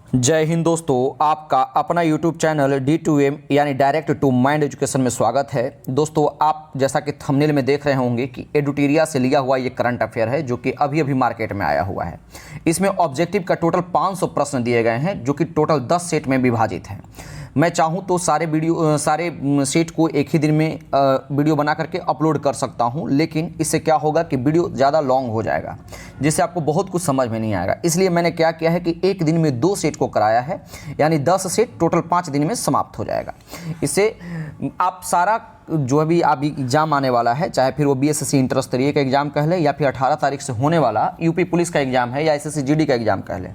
जय हिंद दोस्तों, आपका अपना YouTube चैनल D2M यानी डायरेक्ट टू माइंड एजुकेशन में स्वागत है। दोस्तों, आप जैसा कि थंबनेल में देख रहे होंगे कि एडुटेरिया से लिया हुआ ये करंट अफेयर है जो कि अभी अभी मार्केट में आया हुआ है। इसमें ऑब्जेक्टिव का टोटल 500 प्रश्न दिए गए हैं जो कि टोटल 10 सेट में विभाजित हैं। मैं चाहूँ तो सारे सेट को एक ही दिन में वीडियो बना करके अपलोड कर सकता हूँ, लेकिन इससे क्या होगा कि वीडियो ज़्यादा लॉन्ग हो जाएगा जिससे आपको बहुत कुछ समझ में नहीं आएगा। इसलिए मैंने क्या किया है कि एक दिन में 2 सेट को कराया है, यानी 10 सेट टोटल 5 दिन में समाप्त हो जाएगा। इससे आप सारा जो अभी आप एग्ज़ाम आने वाला है, चाहे फिर वो बीएसएससी इंटर स्तरीय का एग्ज़ाम कह ले या फिर 18 तारीख से होने वाला यूपी पुलिस का एग्ज़ाम है या एसएससी जीडी का एग्ज़ाम कह ले,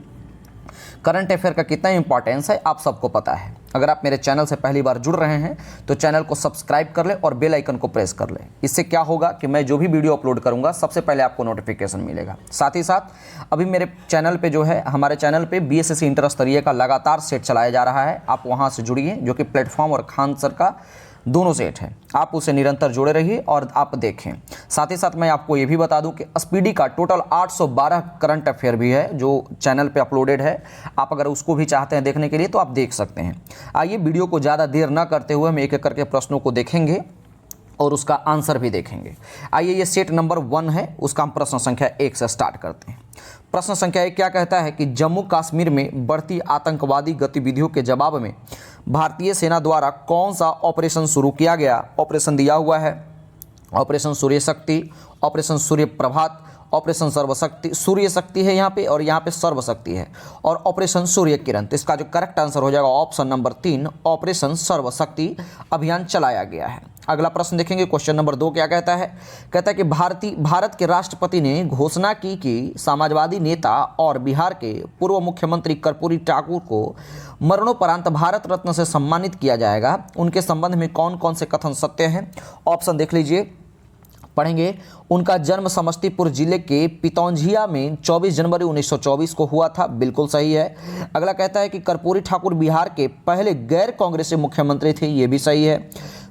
करंट अफेयर का कितना इंपॉर्टेंस है आप सबको पता है। अगर आप मेरे चैनल से पहली बार जुड़ रहे हैं तो चैनल को सब्सक्राइब कर ले और बेल आइकन को प्रेस कर ले। इससे क्या होगा कि मैं जो भी वीडियो अपलोड करूंगा सबसे पहले आपको नोटिफिकेशन मिलेगा। साथ ही साथ अभी मेरे चैनल पे जो है, हमारे चैनल पे बीएसएससी इंटर स्तरीय का लगातार सेट चलाया जा रहा है। आप वहां से जुड़िए, जो कि प्लेटफॉर्म और खान सर का दोनों सेट है। आप उसे निरंतर जुड़े रहिए और आप देखें। साथ ही साथ मैं आपको ये भी बता दूं कि स्पीडी का टोटल 812 करंट अफेयर भी है जो चैनल पे अपलोडेड है। आप अगर उसको भी चाहते हैं देखने के लिए तो आप देख सकते हैं। आइए, वीडियो को ज़्यादा देर न करते हुए हम एक एक करके प्रश्नों को देखेंगे और उसका आंसर भी देखेंगे। आइए, ये सेट नंबर 1 है, उसका हम प्रश्न संख्या 1 से स्टार्ट करते हैं। प्रश्न संख्या 1 क्या कहता है कि जम्मू कश्मीर में बढ़ती आतंकवादी गतिविधियों के जवाब में भारतीय सेना द्वारा कौन सा ऑपरेशन शुरू किया गया। ऑपरेशन दिया हुआ है, ऑपरेशन सूर्य शक्ति, ऑपरेशन सूर्य प्रभात, ऑपरेशन सर्वशक्ति, सूर्य शक्ति है यहाँ पे और यहाँ पे सर्वशक्ति है, और ऑपरेशन सूर्य किरण। तो इसका जो करेक्ट आंसर हो जाएगा ऑप्शन नंबर 3, ऑपरेशन सर्वशक्ति अभियान चलाया गया है। अगला प्रश्न देखेंगे, क्वेश्चन नंबर 2 क्या कहता है। कहता है कि भारत के राष्ट्रपति ने घोषणा की कि समाजवादी नेता और बिहार के पूर्व मुख्यमंत्री कर्पूरी ठाकुर को मरणोपरांत भारत रत्न से सम्मानित किया जाएगा। उनके संबंध में कौन कौन से कथन सत्य हैं। ऑप्शन देख लीजिए, पढ़ेंगे। उनका जन्म समस्तीपुर जिले के पितौंझिया में 24 जनवरी 1924 को हुआ था, बिल्कुल सही है। अगला कहता है कि कर्पूरी ठाकुर बिहार के पहले गैर कांग्रेसी मुख्यमंत्री थे, ये भी सही है।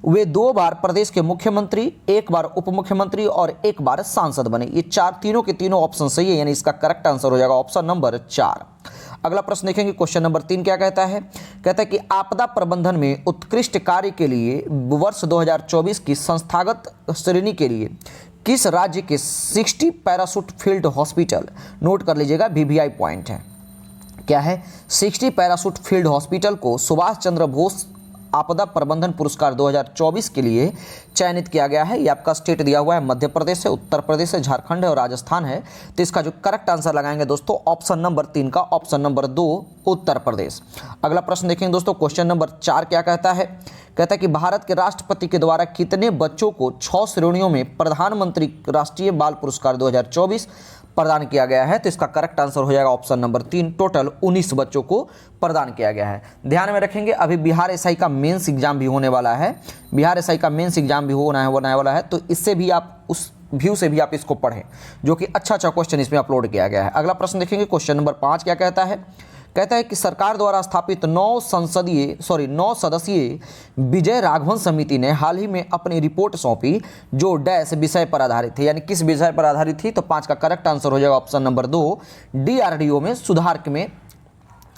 वे 2 बार प्रदेश के मुख्यमंत्री, 1 बार उप मुख्यमंत्री और 1 बार सांसद बने। ये तीनों के तीनों ऑप्शन सही है, यानी इसका करेक्ट आंसर हो जाएगा ऑप्शन नंबर 4। अगला प्रश्न देखेंगे, क्वेश्चन नंबर 3 क्या कहता है। कहता है कि आपदा प्रबंधन में उत्कृष्ट कार्य के लिए वर्ष 2024 की संस्थागत श्रेणी के लिए किस राज्य के 60 पैराशूट फील्ड हॉस्पिटल, नोट कर लीजिएगा, VVI पॉइंट है, क्या है, 60 पैराशूट फील्ड हॉस्पिटल को सुभाष चंद्र बोस आपदा प्रबंधन पुरस्कार 2024 के लिए चयनित किया गया है। ये आपका स्टेट दिया हुआ है, मध्य प्रदेश है, उत्तर प्रदेश है, झारखंड है और राजस्थान है। तो इसका जो करेक्ट आंसर लगाएंगे दोस्तों ऑप्शन नंबर 3 का, ऑप्शन नंबर 2 उत्तर प्रदेश। अगला प्रश्न देखेंगे दोस्तों, क्वेश्चन नंबर 4 क्या कहता है। कहता है कि भारत के राष्ट्रपति के द्वारा कितने बच्चों को 6 श्रेणियों में प्रधानमंत्री राष्ट्रीय बाल पुरस्कार 2024 प्रदान किया गया है। तो इसका करेक्ट आंसर हो जाएगा ऑप्शन नंबर 3, टोटल 19 बच्चों को प्रदान किया गया है। ध्यान में रखेंगे, अभी बिहार एसआई का मेंस एग्जाम भी होने वाला है, बिहार एसआई का मेंस एग्जाम भी होने वाला है। तो इससे भी आप उस व्यू से भी आप इसको पढ़ें, जो कि अच्छा क्वेश्चन इसमें अपलोड किया गया है। अगला प्रश्न देखेंगे, क्वेश्चन नंबर 5 क्या कहता है। कहता है कि सरकार द्वारा स्थापित 9 सदस्यीय विजय राघवन समिति ने हाल ही में अपनी रिपोर्ट सौंपी जो डैश विषय पर आधारित है, यानी किस विषय पर आधारित थी। तो 5 का करेक्ट आंसर हो जाएगा ऑप्शन नंबर 2, DRDO में सुधार में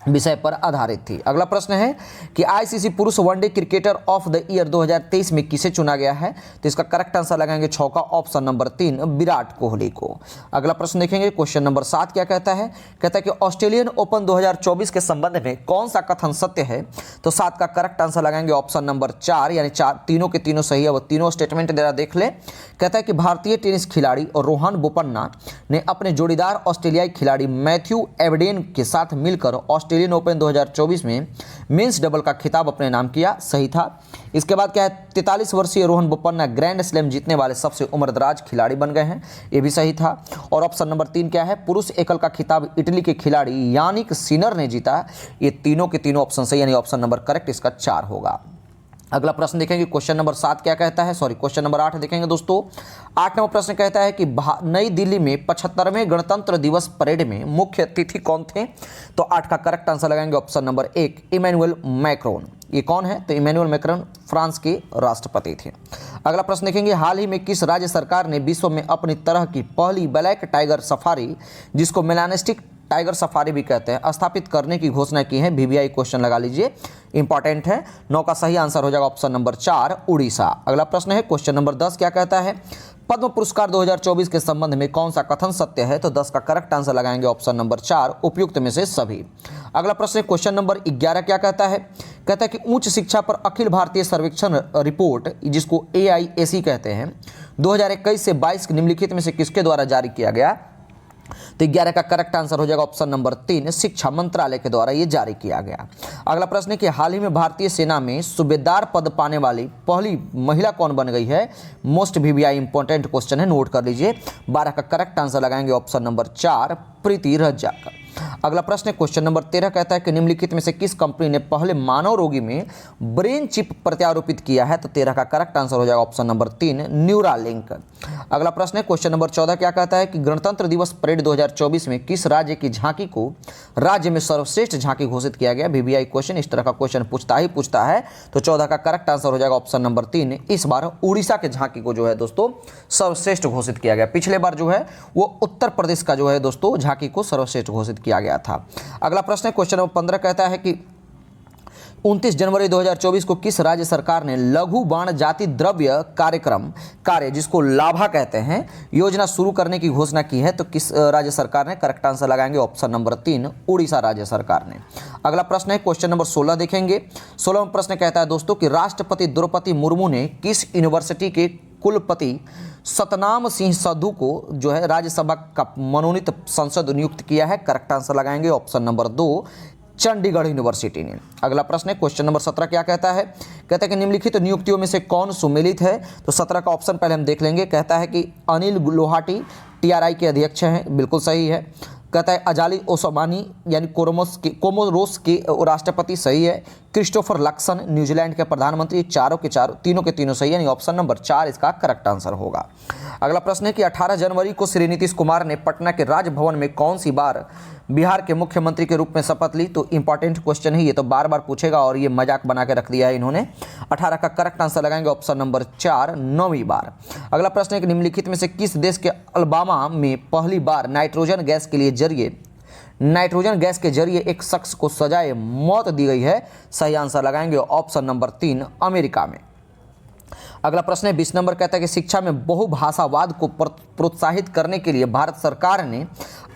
विषय पर आधारित थी। अगला प्रश्न है कि आईसीसी पुरुष one day cricketer of the year 2023 में किसे चुना गया है। तो इसका करेक्ट आंसर लगाएंगे 6 का, ऑप्शन नंबर 3 विराट कोहली को। अगला प्रश्न देखेंगे, क्वेश्चन नंबर 7 क्या कहता है। कहता है कि ऑस्ट्रेलियन ओपन 2024 के संबंध में कौन सा कथन सत्य है। तो 7 का करेक्ट आंसर लगाएंगे ऑप्शन नंबर 4, यानी तीनों के तीनों सही है। वो तीनों स्टेटमेंट जरा देख ले। कहता है कि भारतीय टेनिस खिलाड़ी रोहन बोपन्ना ने अपने जोड़ीदार ऑस्ट्रेलियाई खिलाड़ी मैथ्यू एवडेन के साथ मिलकर ऑस्ट्रेलियन ओपन 2024 में मेंस डबल का खिताब अपने नाम किया, सही था। इसके बाद क्या है, 43 वर्षीय रोहन बोपन्ना ग्रैंड स्लैम जीतने वाले सबसे उम्रदराज खिलाड़ी बन गए हैं, ये भी सही था। और ऑप्शन नंबर 3 क्या है, पुरुष एकल का खिताब इटली के खिलाड़ी यानिक सिनर ने जीता। ये तीनों के तीनों ऑप्शन सही, यानी ऑप्शन नंबर करेक्ट इसका 4 होगा। अगला प्रश्न देखेंगे, क्वेश्चन नंबर 7 क्या कहता है, क्वेश्चन नंबर 8 देखेंगे दोस्तों। 8 नंबर प्रश्न कहता है कि नई दिल्ली में 75वें गणतंत्र दिवस परेड में मुख्य अतिथि कौन थे। तो 8 का करेक्ट आंसर लगाएंगे ऑप्शन नंबर 1, इमैनुअल मैक्रोन। ये कौन है। तो इमैनुअल मैक्रोन फ्रांस के राष्ट्रपति थे। अगला प्रश्न देखेंगे, हाल ही में किस राज्य सरकार ने विश्व में अपनी तरह की पहली ब्लैक टाइगर सफारी जिसको मेलानिस्टिक टाइगर सफारी भी कहते हैं, स्थापित करने की घोषणा की है। वीवीआई क्वेश्चन लगा लीजिए, इंपॉर्टेंट है। 9 का सही आंसर हो जाएगा ऑप्शन नंबर 4 उड़ीसा। अगला प्रश्न है क्वेश्चन नंबर 10 क्या कहता है, पद्म पुरस्कार 2024 के संबंध में कौन सा कथन सत्य है? तो 10 का करेक्ट आंसर लगाएंगे ऑप्शन नंबर 4 उपयुक्त में से सभी। अगला प्रश्न क्वेश्चन नंबर 11 क्या कहता है, कहता है कि उच्च शिक्षा पर अखिल भारतीय सर्वेक्षण रिपोर्ट जिसको AIAC कहते हैं 2021 से 22 निम्नलिखित में से किसके द्वारा जारी किया गया? तो 11 का करेक्ट आंसर हो जाएगा ऑप्शन नंबर 3 शिक्षा मंत्रालय के द्वारा ये जारी किया गया। अगला प्रश्न है कि हाल ही में भारतीय सेना में सूबेदार पद पाने वाली पहली महिला कौन बन गई है? मोस्ट वीवीआई इंपॉर्टेंट क्वेश्चन है, नोट कर लीजिए। 12 का करेक्ट आंसर लगाएंगे ऑप्शन नंबर 4 प्रीति रज्जाक। अगला प्रश्न क्वेश्चन नंबर 13 कहता है कि निम्नलिखित में से किस कंपनी ने पहले मानव रोगी में ब्रेन चिप प्रत्यारोपित किया है? तो 13 का करेक्ट आंसर हो जाएगा ऑप्शन नंबर 3 न्यूरालिंक। अगला प्रश्न क्वेश्चन नंबर 14 क्या कहता है कि गणतंत्र दिवस परेड 2024 में किस राज्य की झांकी को राज्य में सर्वश्रेष्ठ झांकी घोषित किया गया? वीवीआई क्वेश्चन इस तरह का क्वेश्चन पूछता है। तो 14 का करेक्ट आंसर हो जाएगा ऑप्शन नंबर 3 इस बार उड़ीसा के झांकी को जो है दोस्तों सर्वश्रेष्ठ घोषित किया गया। पिछले बार जो है वो उत्तर प्रदेश का जो है दोस्तों झांकी को सर्वश्रेष्ठ घोषित किया गया था। अगला प्रश्न क्वेश्चन नंबर 15 कहता है कि 29 जनवरी 2024 को किस राज्य सरकार ने लघु बाण जाति द्रव्य कार्य जिसको लाभा कहते हैं योजना शुरू करने की घोषणा की है? तो किस राज्य सरकार ने? करेक्ट आंसर लगाएंगे ऑप्शन नंबर 3 उड़ीसा राज्य सरकार ने। अगला प्रश्न है क्वेश्चन नंबर 16 देखेंगे। 16वां प्रश्न कहता है दोस्तों कि राष्ट्रपति द्रौपदी मुर्मू ने किस यूनिवर्सिटी के कुलपति सतनाम सिंह सद्धू को जो है राज्यसभा का मनोनीत सांसद नियुक्त किया है? करेक्ट आंसर लगाएंगे ऑप्शन नंबर 2 चंडीगढ़ यूनिवर्सिटी ने। अगला प्रश्न है क्वेश्चन नंबर 17 क्या कहता है, कहता है कि निम्नलिखित नियुक्तियों में से कौन सुमेलित है? तो 17 का ऑप्शन पहले हम देख लेंगे। कहता है कि अनिल लोहाटी TRI के अध्यक्ष हैं, बिल्कुल सही है। कहता है अजाली ओसमानी यानी कोमोरोस के राष्ट्रपति, सही है। क्रिस्टोफर लक्सन न्यूजीलैंड के प्रधानमंत्री, तीनों के तीनों सही है, यानी ऑप्शन नंबर 4 इसका करेक्ट आंसर होगा। अगला प्रश्न है कि 18 जनवरी को श्री नीतीश कुमार ने पटना के राजभवन में कौन सी बार बिहार के मुख्यमंत्री के रूप में शपथ ली? तो इंपॉर्टेंट क्वेश्चन है, ये तो बार बार पूछेगा और ये मजाक बना के रख दिया है इन्होंने। 18 का करेक्ट आंसर लगाएंगे ऑप्शन नंबर 4 9वीं बार। अगला प्रश्न है कि निम्नलिखित में से किस देश के अल्बामा में पहली बार नाइट्रोजन गैस के जरिए एक शख्स को सजाए मौत दी गई है? सही आंसर लगाएंगे ऑप्शन नंबर 3 अमेरिका में। अगला प्रश्न है 20 नंबर कहता है कि शिक्षा में बहुभाषावाद को प्रोत्साहित करने के लिए भारत सरकार ने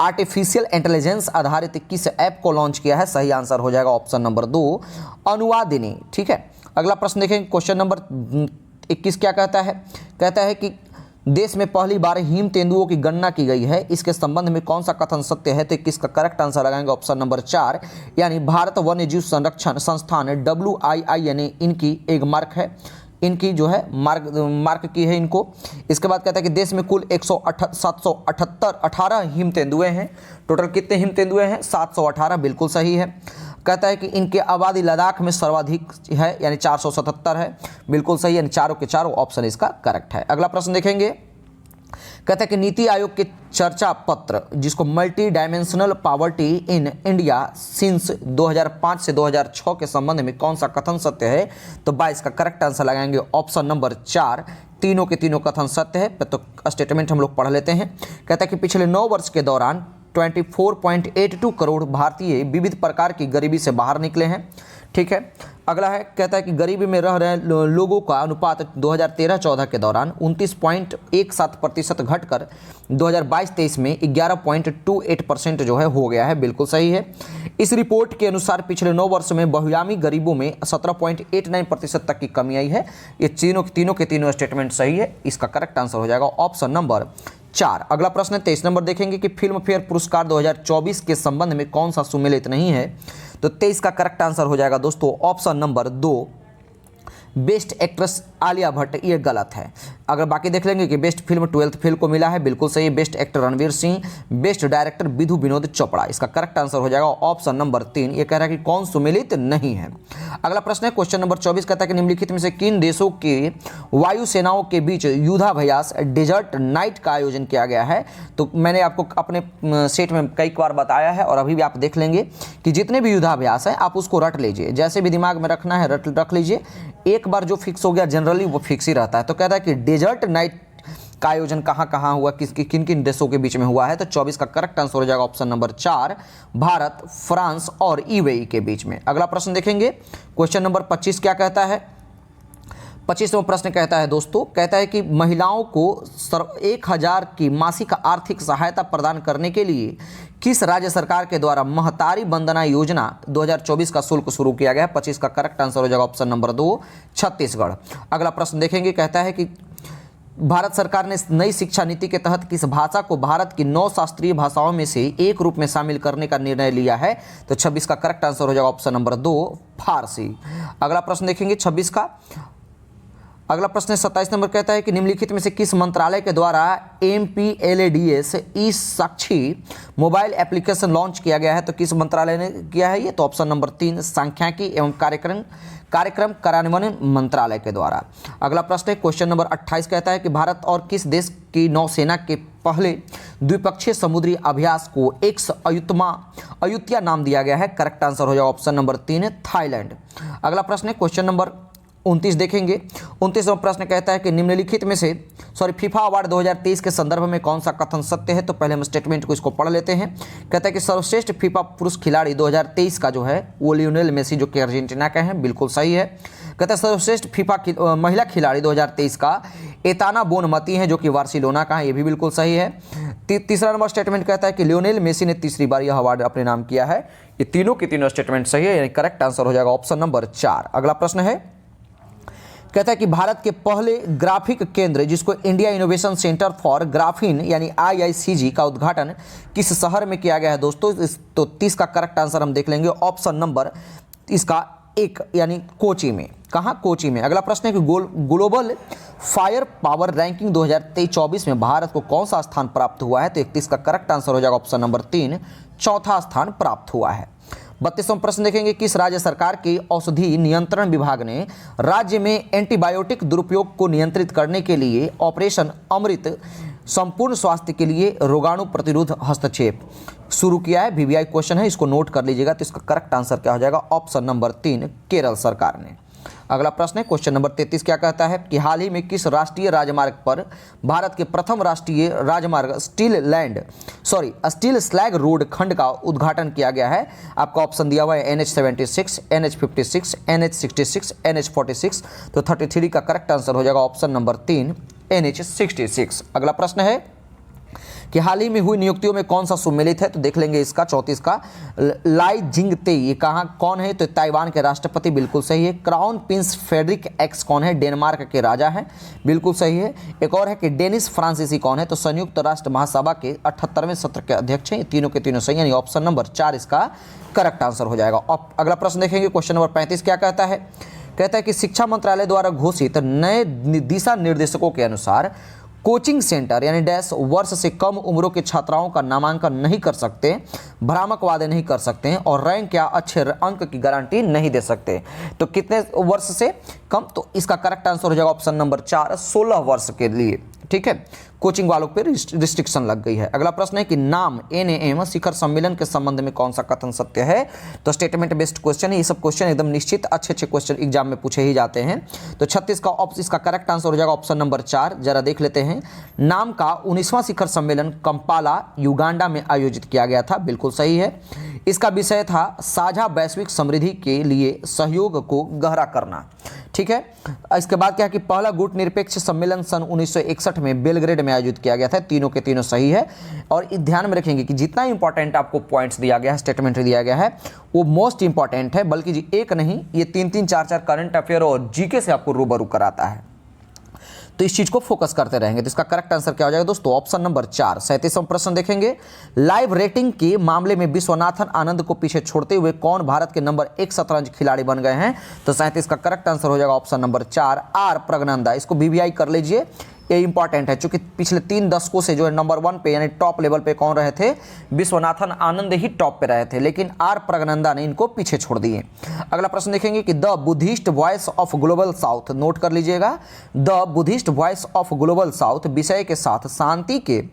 आर्टिफिशियल इंटेलिजेंस आधारित किस ऐप को लॉन्च किया है? सही आंसर हो जाएगा ऑप्शन नंबर 2 अनुवादिनी। ठीक है, अगला प्रश्न देखेंगे क्वेश्चन नंबर 21 क्या कहता है, कहता है कि देश में पहली बार हिम तेंदुओं की गणना की गई है, इसके संबंध में कौन सा कथन सत्य है? तो किसका करेक्ट आंसर लगाएंगे ऑप्शन नंबर 4 यानी भारत वन्यजीव संरक्षण संस्थान WII यानी इनकी एक मार्क है, इनकी जो है मार्क की है इनको। इसके बाद कहता है कि देश में कुल 718 हिम तेंदुए हैं। टोटल कितने हिम तेंदुए हैं? 718, बिल्कुल सही है। कहता है कि इनकी आबादी लद्दाख में सर्वाधिक है यानी 477 है, बिल्कुल सही, यानी चारों के चारों ऑप्शन इसका करेक्ट है। अगला प्रश्न देखेंगे, कहता है कि नीति आयोग के चर्चा पत्र जिसको multi dimensional poverty in India since 2005 से 2006 के संबंध में कौन सा कथन सत्य है? तो 22 का करेक्ट आंसर लगाएंगे ऑप्शन नंबर 4 तीनों के तीनों कथन सत्य है। तो स्टेटमेंट हम लोग पढ़ लेते हैं। कहता है कि पिछले 9 वर्ष के दौरान 24.82 करोड़ भारतीय विविध प्रकार की गरीबी से बाहर निकले हैं। ठीक है, अगला है, कहता है कि गरीबी में रह रहे लोगों का अनुपात 2013-14 के दौरान 29.17% घटकर 2022-23 में 11.28% जो है हो गया है, बिल्कुल सही है। इस रिपोर्ट के अनुसार पिछले 9 वर्ष में बहुआयामी गरीबों में 17.89% तक की कमी आई है। ये तीनों के तीनों स्टेटमेंट सही है, इसका करेक्ट आंसर हो जाएगा ऑप्शन नंबर 4। अगला प्रश्न 23 नंबर देखेंगे कि फिल्म फेयर पुरस्कार 2024 के संबंध में कौन सा सुमेलित नहीं है? तो 23 का करेक्ट आंसर हो जाएगा दोस्तों option number 2 best actress Alia Bhatt, ये गलत है। अगर बाकी देख लेंगे कि बेस्ट फिल्म 12th फेल को मिला है, बिल्कुल सही। Best actor Ranveer Singh, best director Vidhu Vinod Chopra, इसका करेक्ट आंसर हो जाएगा ऑप्शन नंबर 3। ये कह रहा है कि कौन सुमेलित नहीं है। अगला प्रश्न है क्वेश्चन नंबर 24 कहता है कि निम्नलिखित में से किन देशों के वायु सेनाओं के बीच युद्धाभ्यास डेजर्ट नाइट का आयोजन किया गया है? तो मैंने आपको अपने सेट में कई बार बताया है और अभी भी आप देख लेंगे कि जितने भी युद्धाभ्यास है आप उसको रट लीजिए, जैसे भी दिमाग में रखना है रख लीजिए। एक बार जो फिक्स हो गया जनरली वो फिक्स ही रहता है। तो कहता है कि डेजर्ट नाइट का आयोजन कहाँ कहाँ हुआ, किन किन देशों के बीच में हुआ है? तो 24 का करेक्ट आंसर हो जाएगा ऑप्शन नंबर 4, भारत, फ्रांस और यूएई के बीच में। अगला प्रश्न देखेंगे, क्वेश्चन नंबर 25 क्या कहता है? 25वां प्रश्न कहता है दोस्तों, कहता है कि महिलाओं को 1000 की मासिक आर्थिक सहायता प्रदान करने के लिए किस राज्य सरकार के द्वारा महतारी वंदना योजना 2024 का शुल्क शुरू किया गया है? 25 का करेक्ट आंसर हो जाएगा ऑप्शन नंबर 2, छत्तीसगढ़। अगला प्रश्न देखेंगे, कहता है कि भारत सरकार ने नई शिक्षा नीति के तहत किस भाषा को भारत की 9 शास्त्रीय भाषाओं में से एक रूप में शामिल करने का निर्णय लिया है? तो 26 का करेक्ट आंसर हो जाएगा ऑप्शन नंबर 2, फारसी। अगला प्रश्न देखेंगे 26 का। अगला प्रश्न 27 नंबर कहता है कि निम्नलिखित में से किस मंत्रालय के द्वारा MPLADS ई साक्षी मोबाइल एप्लीकेशन लॉन्च किया गया है? तो किस मंत्रालय ने किया है ये? तो ऑप्शन नंबर 3, सांख्यिकी एवं कार्यक्रम कार्यान्वयन मंत्रालय के द्वारा। अगला प्रश्न है क्वेश्चन नंबर 28 कहता है कि भारत और किस देश की नौसेना के पहले द्विपक्षीय समुद्री अभ्यास को एक्स अयुत्या नाम दिया गया है? करेक्ट आंसर हो जाएगा ऑप्शन नंबर 3, थाईलैंड। अगला प्रश्न है क्वेश्चन नंबर 29 देखेंगे। 29वां प्रश्न कहता है कि निम्नलिखित में से फीफा अवार्ड 2023 के संदर्भ में कौन सा कथन सत्य है? तो पहले हम स्टेटमेंट को इसको पढ़ लेते हैं। कहता है कि सर्वश्रेष्ठ फीफा पुरुष खिलाड़ी 2023 का जो है वो लियोनेल मेसी जो कि अर्जेंटीना का है, बिल्कुल सही है। कहता है सर्वश्रेष्ठ फीफा महिला खिलाड़ी 2023 का एताना बोनमती है जो कि बार्सिलोना का है, ये भी बिल्कुल सही है। तीसरा नंबर स्टेटमेंट कहता है कि लियोनेल मेसी ने तीसरी बार यह अवार्ड अपने नाम किया है। ये तीनों के तीनों स्टेटमेंट सही है, यानी करेक्ट आंसर हो जाएगा ऑप्शन नंबर 4। अगला प्रश्न है, कहता है कि भारत के पहले ग्राफिक केंद्र जिसको India innovation centre for graphene यानी IICG का उद्घाटन किस शहर में किया गया है दोस्तों? तो 30 का करेक्ट आंसर हम देख लेंगे ऑप्शन नंबर इसका 1 यानी कोची में। कहाँ? कोची में। अगला प्रश्न है कि ग्लोबल फायर पावर रैंकिंग 2023-24 में भारत को कौन सा स्थान प्राप्त हुआ है? तो 31 का करेक्ट आंसर हो जाएगा ऑप्शन नंबर 3, चौथा स्थान प्राप्त हुआ है। 32वां प्रश्न देखेंगे, किस राज्य सरकार के औषधि नियंत्रण विभाग ने राज्य में एंटीबायोटिक दुरुपयोग को नियंत्रित करने के लिए ऑपरेशन अमृत संपूर्ण स्वास्थ्य के लिए रोगाणु प्रतिरोध हस्तक्षेप शुरू किया है? VVI क्वेश्चन है, इसको नोट कर लीजिएगा। तो इसका करेक्ट आंसर क्या हो जाएगा? ऑप्शन नंबर 3, केरल सरकार ने। अगला प्रश्न है क्वेश्चन नंबर 33 क्या कहता है कि हाल ही में किस राष्ट्रीय राजमार्ग पर भारत के प्रथम राष्ट्रीय राजमार्ग स्टील स्लैग रोड खंड का उद्घाटन किया गया है? आपका ऑप्शन दिया हुआ है NH76, NH56, NH66, NH46। तो 33 का करेक्ट आंसर हो जाएगा ऑप्शन नंबर 3, NH66। अगला प्रश्न है कि हाल ही में हुई नियुक्तियों में कौन सा सुमेलित है? तो देख लेंगे इसका 34 का लाई जिंगते, ये कौन है? तो ताइवान के राष्ट्रपति, बिल्कुल सही है। क्राउन प्रिंस फ्रेडरिक एक्स कौन है? डेनमार्क के राजा हैं, बिल्कुल सही है। एक और है कि डेनिस फ्रांसीसी कौन है? तो संयुक्त राष्ट्र महासभा के 78वें सत्र के अध्यक्ष हैं। ये तीनों के तीनों सही, यानी ऑप्शन नंबर 4 इसका करेक्ट आंसर हो जाएगा। अगला प्रश्न देखेंगे क्वेश्चन नंबर 35 क्या कहता है? कहता है कि शिक्षा मंत्रालय द्वारा घोषित नए दिशा निर्देशकों के अनुसार कोचिंग सेंटर यानी डैश वर्ष से कम उम्रों के छात्राओं का नामांकन नहीं कर सकते, भ्रामक वादे नहीं कर सकते हैं और रैंक या अच्छे अंक की गारंटी नहीं दे सकते। तो कितने वर्ष से कम? तो इसका करेक्ट आंसर हो जाएगा ऑप्शन नंबर 4, 16 वर्ष के लिए। ठीक है, कोचिंग वालों पर रिस्ट्रिक्शन लग गई है। अगला प्रश्न है कि नाम NAM शिखर सम्मेलन के संबंध में कौन सा कथन सत्य है? तो स्टेटमेंट बेस्ड क्वेश्चन है, ये सब क्वेश्चन एकदम निश्चित अच्छे क्वेश्चन एग्जाम में पूछे ही जाते हैं। तो 36 का इसका करेक्ट आंसर हो जाएगा ऑप्शन नंबर 4। जरा देख लेते हैं। नाम का 19वां शिखर सम्मेलन कंपाला युगांडा में आयोजित किया गया था, बिल्कुल सही है। इसका विषय था साझा वैश्विक समृद्धि के लिए सहयोग को गहरा करना। ठीक है, इसके बाद क्या है कि पहला गुट निरपेक्ष सम्मेलन सन 1961 में बेलग्रेड में आयोजित किया गया था। तीनों के तीनों सही है। और ध्यान में रखेंगे कि जितना इंपॉर्टेंट आपको पॉइंट्स दिया गया है, स्टेटमेंट दिया गया है, वो मोस्ट इंपॉर्टेंट है, बल्कि जी एक नहीं, ये 3-3, 4-4 करंट अफेयर और जीके से आपको रूबरू कराता है। तो इस चीज को फोकस करते रहेंगे। तो इसका करेक्ट आंसर क्या हो जाएगा दोस्तों? Option number 4। 37वां प्रश्न देखेंगे, लाइव रेटिंग के मामले में विश्वनाथन आनंद को पीछे छोड़ते हुए कौन भारत के नंबर 1 शतरंज खिलाड़ी बन गए हैं? तो 37 का करेक्ट आंसर हो जाएगा ऑप्शन नंबर 4, आर प्रगनंदा। इसको VVI कर लीजिए, ये इंपॉर्टेंट है, क्योंकि पिछले 3 दशकों से जो है नंबर 1 पे यानी टॉप लेवल पे कौन रहे थे? विश्वनाथन आनंद ही टॉप पे रहे थे, लेकिन आर प्रगनंदा ने इनको पीछे छोड़ दिए। अगला प्रश्न देखेंगे कि the Buddhist voice of global south, note कर लीजिएगा, the Buddhist voice of global south विषय के साथ शांति के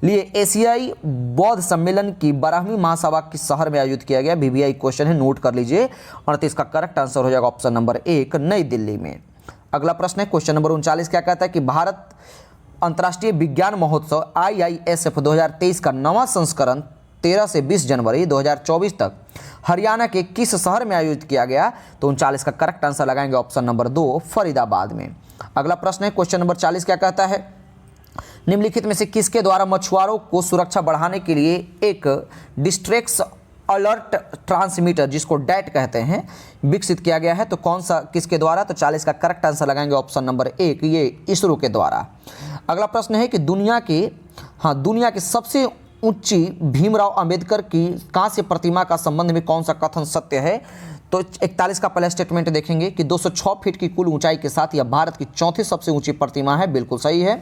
लिए एशियाई बौद्ध सम्मेलन की 12वीं महासभा किस शहर में आयोजित किया गया? VVI क्वेश्चन है, नोट कर लीजिए। और इसका करेक्ट आंसर हो जाएगा ऑप्शन नंबर 1, नई दिल्ली में। अगला प्रश्न है क्वेश्चन नंबर 39 क्या कहता है कि भारत अंतर्राष्ट्रीय विज्ञान महोत्सव IISF 2023 का नवा संस्करण 13 से 20 जनवरी 2024 तक हरियाणा के किस शहर में आयोजित किया गया? तो 39 का करेक्ट आंसर लगाएंगे ऑप्शन नंबर 2, फरीदाबाद में। अगला प्रश्न है क्वेश्चन नंबर 40, क्या कहता है? निम्नलिखित में से किसके द्वारा मछुआरों को सुरक्षा बढ़ाने के लिए एक डिस्ट्रेस अलर्ट ट्रांसमीटर, जिसको डैट कहते हैं, विकसित किया गया है? तो कौन सा, किसके द्वारा? तो 40 का करेक्ट आंसर लगाएंगे ऑप्शन नंबर 1, ये इसरो के द्वारा। अगला प्रश्न है कि दुनिया की सबसे ऊंची भीमराव अंबेडकर की कांस्य प्रतिमा का संबंध में कौन सा कथन सत्य है? तो 41 का पहला स्टेटमेंट देखेंगे कि 206 फीट की कुल ऊंचाई के साथ यह भारत की चौथी सबसे ऊंची प्रतिमा है। बिल्कुल सही है।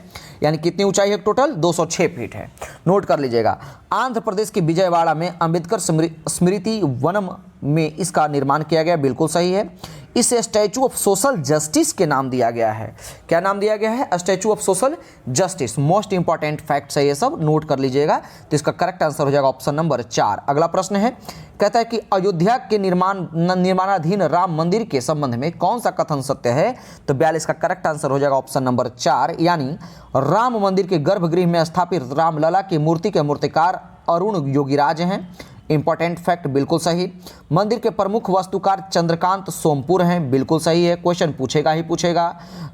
यानी कितनी ऊंचाई है टोटल? 206 फीट है। नोट कर लीजिएगा। आंध्र प्रदेश की विजयवाड़ा में अंबेडकर स्मृति वनम में इसका निर्माण किया गया। बिल्कुल सही है। इसे स्टैचू ऑफ सोशल जस्टिस के नाम दिया गया है। क्या नाम दिया गया है? Statue of social justice. Most important facts है ये सब, नोट कर लीजिएगा। तो इसका करेक्ट आंसर हो जाएगा ऑप्शन नंबर 4। अगला प्रश्न है, कहता है कि अयोध्या के निर्माणाधीन राम मंदिर के संबंध में कौन सा कथन सत्य है? तो 42 का करेक्ट आंसर हो जाएगा ऑप्शन नंबर 4, यानी राम मंदिर के गर्भगृह में स्थापित रामलला की मूर्ति के मूर्तिकार अरुण योगीराज हैं। इंपॉर्टेंट फैक्ट, बिल्कुल सही। मंदिर के प्रमुख वास्तुकार चंद्रकांत सोमपुर हैं। बिल्कुल सही है। क्वेश्चन पूछेगा ही पूछेगा।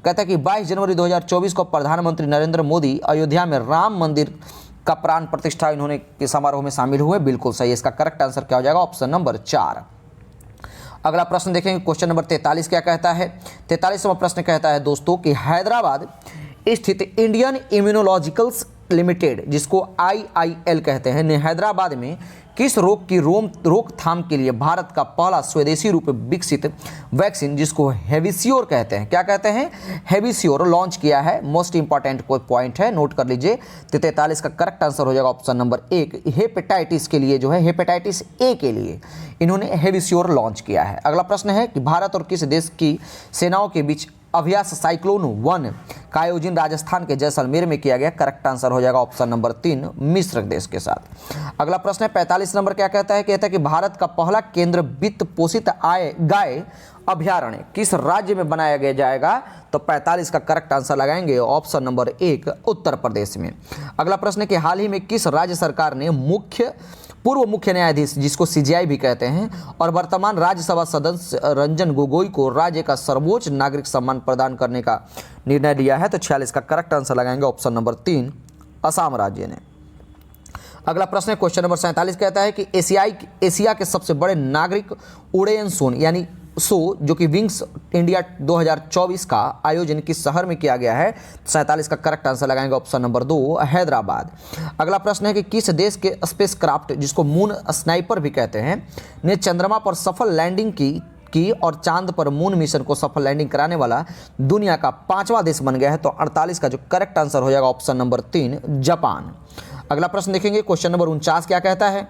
कहता है कि 22 जनवरी 2024 को प्रधानमंत्री नरेंद्र मोदी अयोध्या में राम मंदिर का प्राण प्रतिष्ठा इन्होंने के समारोह में शामिल हुए। बिल्कुल सही। इसका करेक्ट आंसर क्या हो जाएगा? Option number 4। अगला प्रश्न देखेंगे क्वेश्चन नंबर 43, क्या कहता है? 43वां प्रश्न कहता है दोस्तों कि हैदराबाद स्थित इंडियन इम्यूनोलॉजिकल्स लिमिटेड, जिसको IIL कहते हैं, ने हैदराबाद में किस रोग की रोकथाम के लिए भारत का पहला स्वदेशी रूप विकसित वैक्सीन, जिसको हेविसियोर कहते हैं, क्या कहते हैं? हेविसियोर, लॉन्च किया है। मोस्ट इंपॉर्टेंट कोई पॉइंट है, नोट कर लीजिए। तो 43 का करेक्ट आंसर हो जाएगा ऑप्शन नंबर 1। हेपेटाइटिस के लिए जो है, हेपेटाइटिस ए के लिए इन्होंने हेविसियोर लॉन्च किया है। अगला प्रश्न है कि भारत और किस देश की सेनाओं के बीच अभ्यास साइक्लोन 1 का आयोजन राजस्थान के जैसलमेर में किया गया? करेक्ट आंसर हो जाएगा ऑप्शन नंबर 3, मिस्र देश के साथ। अगला प्रश्न है 45 नंबर, क्या कहता है? कहता है कि भारत का पहला केंद्र वित्त पोषित गाय अभ्यारण्य किस राज्य में बनाया जाएगा? तो 45 का करेक्ट आंसर लगाएंगे ऑप्शन नंबर 1, उत्तर प्रदेश में। अगला प्रश्न है कि हाल ही में किस राज्य सरकार ने पूर्व मुख्य न्यायाधीश, जिसको CJI भी कहते हैं, और वर्तमान राज्यसभा सदस्य रंजन गोगोई को राज्य का सर्वोच्च नागरिक सम्मान प्रदान करने का निर्णय लिया है? तो 46 का करेक्ट आंसर लगाएंगे ऑप्शन नंबर 3, असम राज्य ने। अगला प्रश्न है क्वेश्चन नंबर 47, कहता है कि एशिया के सबसे बड़े नागरिक उड्डयन शो जो कि विंग्स इंडिया 2024 का आयोजन किस शहर में किया गया है? 47 का करेक्ट आंसर लगाएंगे ऑप्शन नंबर 2, हैदराबाद। अगला प्रश्न है कि किस देश के स्पेसक्राफ्ट, जिसको मून स्नाइपर भी कहते हैं, ने चंद्रमा पर सफल लैंडिंग की और चांद पर मून मिशन को सफल लैंडिंग कराने वाला दुनिया का 5वां देश बन गया है? तो 48 का जो करेक्ट आंसर हो जाएगा ऑप्शन नंबर 3, जापान। अगला प्रश्न देखेंगे क्वेश्चन नंबर 49, क्या कहता है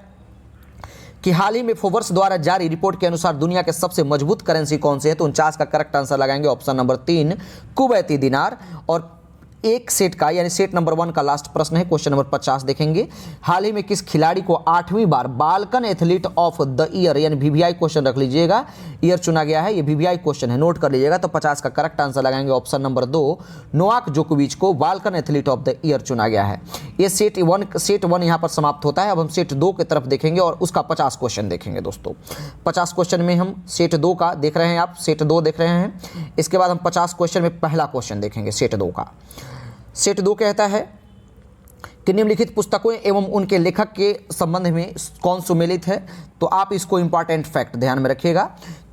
कि हाल ही में फोर्ब्स द्वारा जारी रिपोर्ट के अनुसार दुनिया के सबसे मजबूत करेंसी कौन सी है? तो 49 का करेक्ट आंसर लगाएंगे ऑप्शन नंबर 3, कुवैती दिनार। और एक सेट का, यानी सेट नंबर 1 का लास्ट प्रश्न है क्वेश्चन नंबर 50 देखेंगे। हाल ही में किस खिलाड़ी को 8वीं बार Balkan athlete of the year, यानी BBI क्वेश्चन रख लीजिएगा, ईयर चुना गया है? ये BBI क्वेश्चन है, नोट कर लीजिएगा। तो 50 का करेक्ट आंसर लगाएंगे ऑप्शन नंबर 2, नोवाक जोकोविच को Balkan athlete of the year चुना गया है। ये सेट 1 यहाँ पर समाप्त होता है। अब हम सेट 2 की तरफ देखेंगे और उसका 50 क्वेश्चन देखेंगे दोस्तों। 50 क्वेश्चन में हम सेट 2 का देख रहे हैं, आप सेट 2 देख रहे हैं। इसके बाद हम 50 क्वेश्चन में पहला क्वेश्चन देखेंगे सेट 2 का। सेट 2 कहता है कि निम्नलिखित पुस्तकों एवं उनके लेखक के संबंध में कौन सुमेलित है? तो आप इसको इंपॉर्टेंट फैक्ट ध्यान में रखिएगा।